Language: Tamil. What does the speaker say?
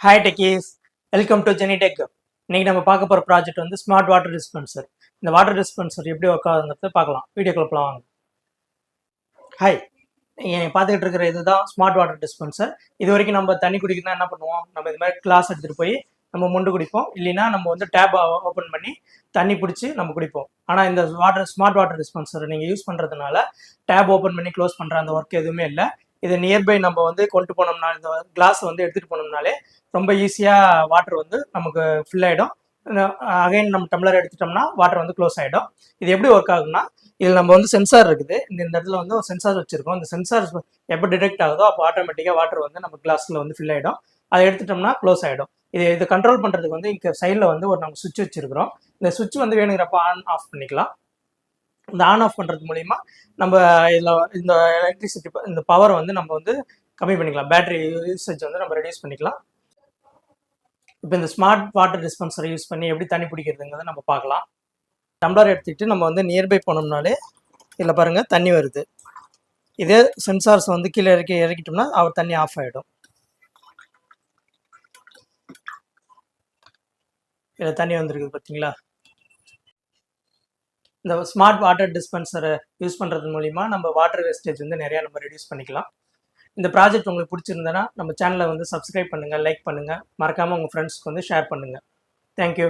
Hi techies, welcome to Jenny tech. இன்னைக்கு நம்ம பார்க்க போகிற ப்ராஜெக்ட் வந்து ஸ்மார்ட் வாட்டர் டிஸ்பென்சர். இந்த வாட்டர் டிஸ்பென்சர் எப்படி ஒர்க் ஆகுங்கிறத பார்க்கலாம். வீடியோக்குள்ள போலாம் வாங்க. ஹாய், நீங்கள் பார்த்துக்கிட்டு இருக்கிற இதுதான் ஸ்மார்ட் வாட்டர் டிஸ்பென்சர். இது வரைக்கும் நம்ம தண்ணி குடிக்கணும்னா என்ன பண்ணுவோம்? நம்ம இது மாதிரி கிளாஸ் எடுத்துகிட்டு போய் நம்ம மொண்டு குடிப்போம், இல்லைன்னா நம்ம வந்து டேப் ஓப்பன் பண்ணி தண்ணி பிடிச்சி நம்ம குடிப்போம். ஆனால் இந்த ஸ்மார்ட் வாட்டர் டிஸ்பென்சர் நீங்கள் யூஸ் பண்ணுறதுனால டேப் ஓப்பன் பண்ணி க்ளோஸ் பண்ணுற அந்த ஒர்க் எதுவுமே இல்லை. இதை நியர்பை நம்ம வந்து கொண்டு போனோம்னா, இந்த கிளாஸ் வந்து எடுத்துகிட்டு போனோம்னாலே ரொம்ப ஈஸியாக வாட்டர் வந்து நமக்கு ஃபில் ஆகிடும். அகைன் நம்ம டம்ளர் எடுத்துட்டோம்னா வாட்டர் வந்து க்ளோஸ் ஆகிடும். இது எப்படி ஒர்க் ஆகும்னா, இதில் நம்ம வந்து சென்சார் இருக்குது. இந்த இடத்துல வந்து ஒரு சென்சார் வச்சுருக்கோம். இந்த சென்சார் எப்போ டிடெக்ட் ஆகுதோ அப்போ ஆட்டோமேட்டிக்காக வாட்டர் வந்து நம்ம கிளாஸில் வந்து ஃபில் ஆகிடும். அதை எடுத்துட்டோம்னா க்ளோஸ் ஆகிடும். இதை கண்ட்ரோல் பண்ணுறதுக்கு வந்து இங்கே சைடில் வந்து ஒரு நம்ம சுவிட்ச் வச்சுருக்கிறோம். இந்த சுவிட்ச் வந்து வேணுங்கிறப்ப ஆன் ஆஃப் பண்ணிக்கலாம். இந்த ஆன் ஆஃப் பண்ணுறது மூலிமா நம்ம இதில் இந்த எலக்ட்ரிசிட்டி இந்த பவர் வந்து நம்ம வந்து கம்மி பண்ணிக்கலாம். பேட்டரி யூசேஜ் வந்து நம்ம ரெடியூஸ் பண்ணிக்கலாம். இப்போ இந்த ஸ்மார்ட் வாட்டர் டிஸ்பென்சரை யூஸ் பண்ணி எப்படி தண்ணி பிடிக்கிறதுங்கிறத நம்ம பார்க்கலாம். டம்ளர் எடுத்துக்கிட்டு நம்ம வந்து நியர்பை போனோம்னாலே இதில் பாருங்கள் தண்ணி வருது. இதே சென்சார்ஸ் வந்து கீழே இறக்கிட்டோம்னா அவர் தண்ணி ஆஃப் ஆகிடும். இதில் தண்ணி வந்துருக்குது பார்த்தீங்களா? இந்த ஸ்மார்ட் வாட்டர் டிஸ்பென்சரை யூஸ் பண்ணுறது மூலிமா நம்ம வாட்டர் வேஸ்டேஜ் வந்து நிறையா நம்ம ரெடியூஸ் பண்ணிக்கலாம். இந்த ப்ராஜெக்ட் உங்களுக்கு பிடிச்சிருந்தனா நம்ம சேனலை வந்து சப்ஸ்கிரைப் பண்ணுங்கள், லைக் பண்ணுங்கள், மறக்காமல் உங்கள் ஃப்ரெண்ட்ஸ்க்கு வந்து ஷேர் பண்ணுங்கள். தேங்க்யூ.